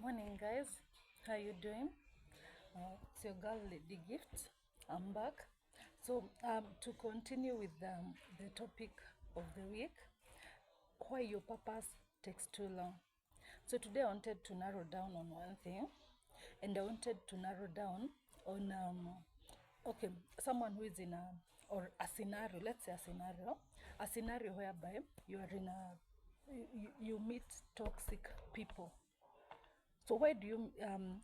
Morning, guys. How you doing? It's your girl, Lady Gift. I'm back. To continue with the topic of the week, why your purpose takes too long. So today I wanted to narrow down on one thing, and I wanted to narrow down on okay, someone who is in a scenario. Let's say a scenario whereby you are in you meet toxic people. So why do you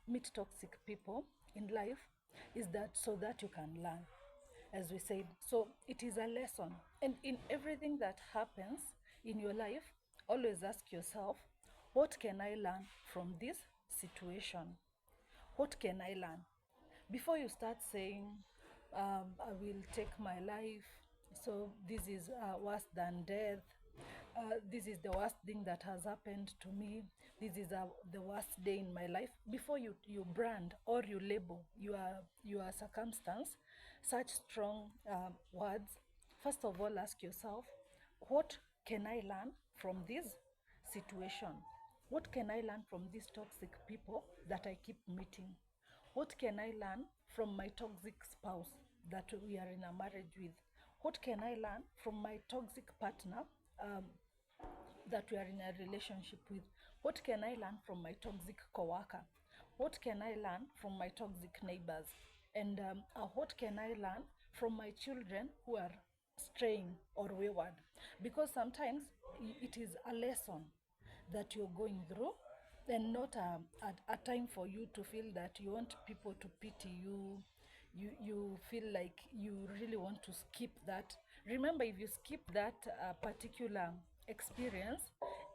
meet toxic people in life? Is that so that you can learn, as we said. So it is a lesson. And in everything that happens in your life, always ask yourself, what can I learn from this situation? What can I learn? Before you start saying, I will take my life, so this is worse than death, this is the worst thing that has happened to me, this is the worst day in my life. Before you brand or you label your circumstance such strong words, first of all ask yourself, what can I learn from this situation? What can I learn from these toxic people that I keep meeting? What can I learn from my toxic spouse that we are in a marriage with? What can I learn from my toxic partner that we are in a relationship with? What can I learn from my toxic coworker? What can I learn from my toxic neighbors? And what can I learn from my children who are straying or wayward? Because sometimes it is a lesson that you're going through, and not a time for you to feel that you want people to pity you. You feel like you really want to skip that. Remember, if you skip that particular experience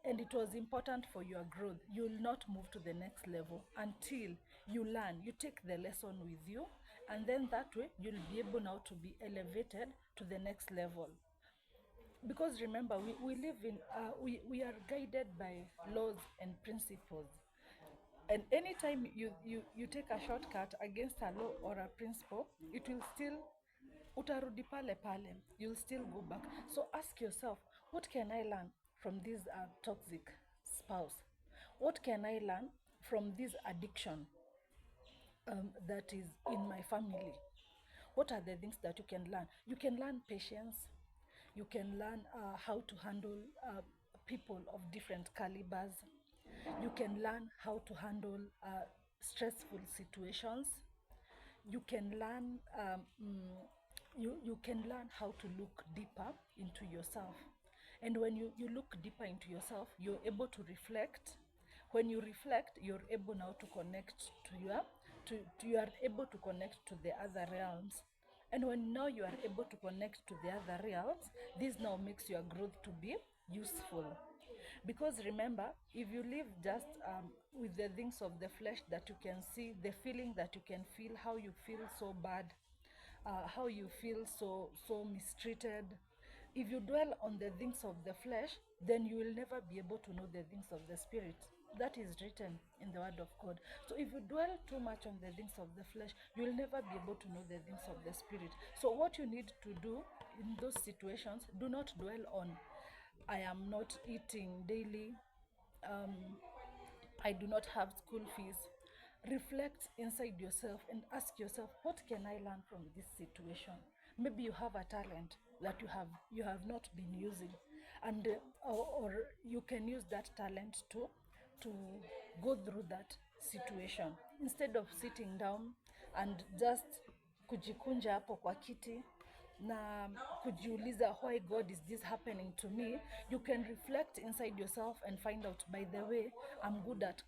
and it was important for your growth, you will not move to the next level until you learn, you take the lesson with you, and then that way you'll be able now to be elevated to the next level. Because remember, we live in we are guided by laws and principles, and anytime you take a shortcut against a law or a principle, it will still, utarudi pale pale, you'll still go back. So ask yourself, what can I learn from this toxic spouse? What can I learn from this addiction that is in my family? What are the things that you can learn? You can learn patience. You can learn how to handle people of different calibers. You can learn how to handle stressful situations. You can learn you can learn how to look deeper into yourself. And when you look deeper into yourself, you're able to reflect. When you reflect, you're able now to connect to you are able to connect to the other realms. And when now you are able to connect to the other realms, this now makes your growth to be useful. Because remember, if you live just with the things of the flesh that you can see, the feeling that you can feel, how you feel so bad, how you feel so mistreated. If you dwell on the things of the flesh, then you will never be able to know the things of the spirit. That is written in the word of God. So if you dwell too much on the things of the flesh, you will never be able to know the things of the spirit. So what you need to do in those situations, do not dwell on, I am not eating daily, I do not have school fees. Reflect inside yourself and ask yourself, what can I learn from this situation? Maybe you have a talent that you have not been using, and or you can use that talent to go through that situation instead of sitting down and just kujikunja hapo kwa kiti na kujiuliza, why God is this happening to me? You can reflect inside yourself and find out, by the way, I'm good at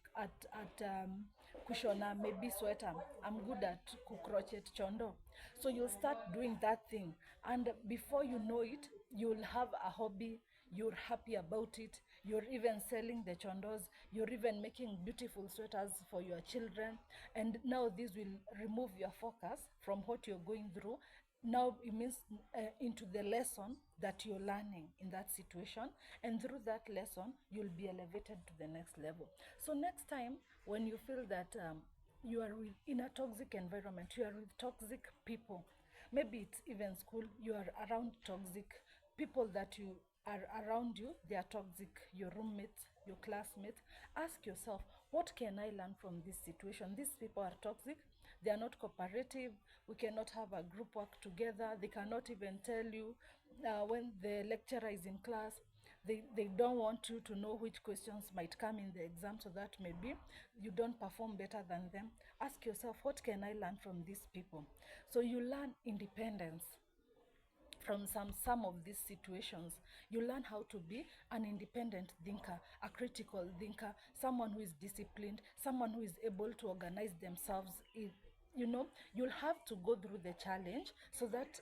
kushona maybe sweater, I'm good at kukrochet chondo. So you'll start doing that thing, and before you know it, you'll have a hobby. You're happy about it. You're even selling the chondos. You're even making beautiful sweaters for your children. And now this will remove your focus from what you're going through. Now it means into the lesson that you're learning in that situation. And through that lesson, you'll be elevated to the next level. So next time, when you feel that you are in a toxic environment, you are with toxic people, maybe it's even school, you are around toxic people that you are around you, they are toxic, your roommates, your classmates. Ask yourself, What can I learn from this situation? These people are toxic. They are not cooperative. We cannot have a group work together. They cannot even tell you when the lecturer is in class. They don't want you to know which questions might come in the exam, so that maybe you don't perform better than them. Ask yourself, what can I learn from these people? So you learn independence from some of these situations. You learn how to be an independent thinker, a critical thinker, someone who is disciplined, someone who is able to organize themselves. You know, you'll have to go through the challenge so that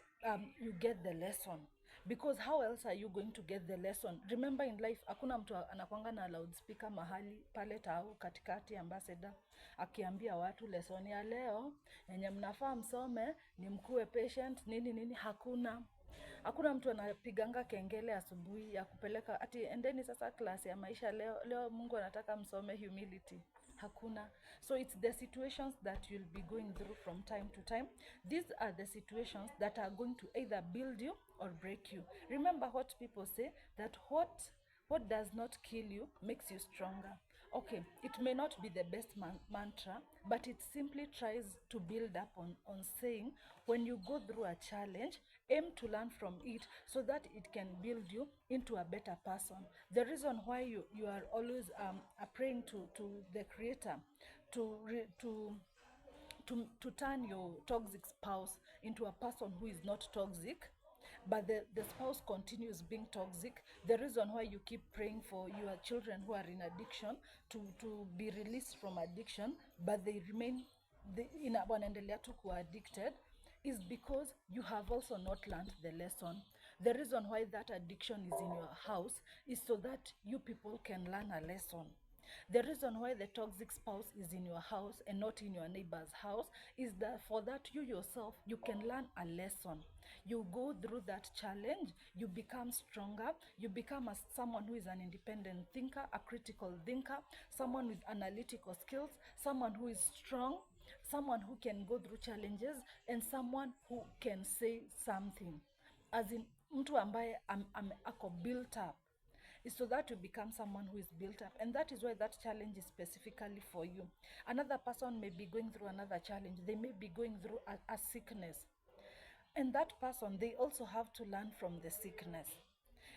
you get the lesson, because how else are you going to get the lesson? Remember, in life hakuna mtu anakwanga na loudspeaker mahali pale tau katikati, ambassador akiambia watu lesson ya leo yenye mnafaa msome ni mkuwe patient nini nini. Hakuna mtu anapiganga kengele asubuhi ya kupeleka ati endeni sasa klasi ya maisha leo Mungu anataka msome humility. Hakuna. So it's the situations that you'll be going through from time to time. These are the situations that are going to either build you or break you. Remember what people say, that what does not kill you makes you stronger. Okay, it may not be the best mantra, but it simply tries to build up on saying, when you go through a challenge, aim to learn from it so that it can build you into a better person. The reason why you are always praying to the Creator to turn your toxic spouse into a person who is not toxic, but the spouse continues being toxic. The reason why you keep praying for your children who are in addiction to be released from addiction, but they remain wanaendelea tu kuwa addicted, is because you have also not learned the lesson. The reason why that addiction is in your house is so that you people can learn a lesson. The reason why the toxic spouse is in your house and not in your neighbor's house is that for that you yourself, you can learn a lesson. You go through that challenge, you become stronger, you become someone who is an independent thinker, a critical thinker, someone with analytical skills, someone who is strong, someone who can go through challenges, and someone who can say something. As in, mtu ambaye ako built up, is so that you become someone who is built up. And that is why that challenge is specifically for you. Another person may be going through another challenge. They may be going through a sickness. And that person, they also have to learn from the sickness.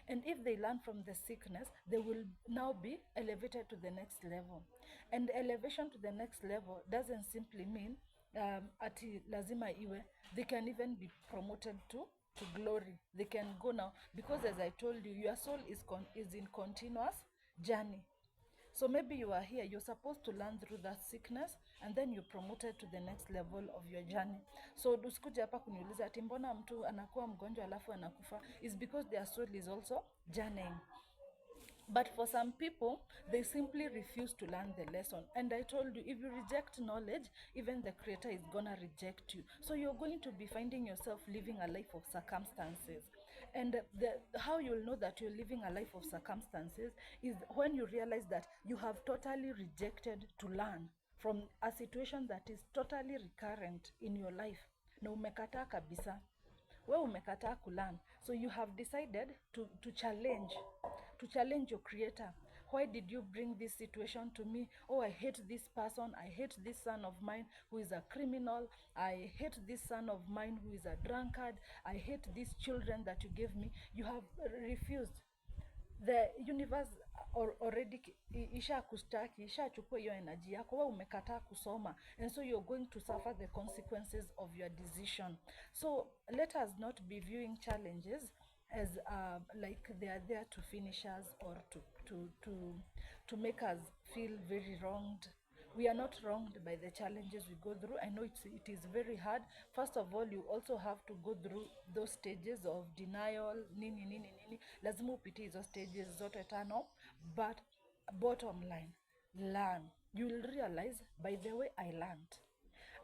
And if they learn from the sickness, they will now be elevated to the next level. And elevation to the next level doesn't simply mean ati lazima iwe. They can even be promoted to glory. They can go now, because as I told you, your soul is in continuous journey. So maybe you are here, you're supposed to learn through that sickness, and then you're promoted to the next level of your journey. So usikuje hapa kuniuliza ati mbona mtu anakuwa mgonjwa alafu anakufa, is because their soul is also journeying. But for some people, they simply refuse to learn the lesson. And I told you, if you reject knowledge, even the Creator is gonna reject you. So you're going to be finding yourself living a life of circumstances. And how you'll know that you're living a life of circumstances is when you realize that you have totally rejected to learn from a situation that is totally recurrent in your life. Na umekataa kabisa. We umekataa kulearn. So you have decided to challenge your Creator. Why did you bring this situation to me? Oh, I hate this person. I hate this son of mine who is a criminal. I hate this son of mine who is a drunkard. I hate these children that you gave me. You have refused. The universe already isha kustaki, isha chukua hiyo energy yako. Wewe umekataa kusoma, and so you're going to suffer the consequences of your decision. So let us not be viewing challenges as like they are there to finish us or to make us feel very wronged. We are not wronged by the challenges we go through. I know it is very hard. First of all, you also have to go through those stages of denial, nini. Lazima upitie hizo stages zote tano, but bottom line, learn. You will realize, by the way I learned.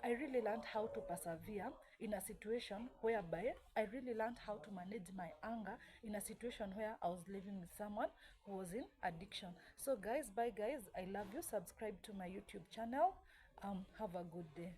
I really learned how to persevere in a situation whereby I really learned how to manage my anger in a situation where I was living with someone who was in addiction. So guys, bye guys. I love you. Subscribe to my YouTube channel. Have a good day.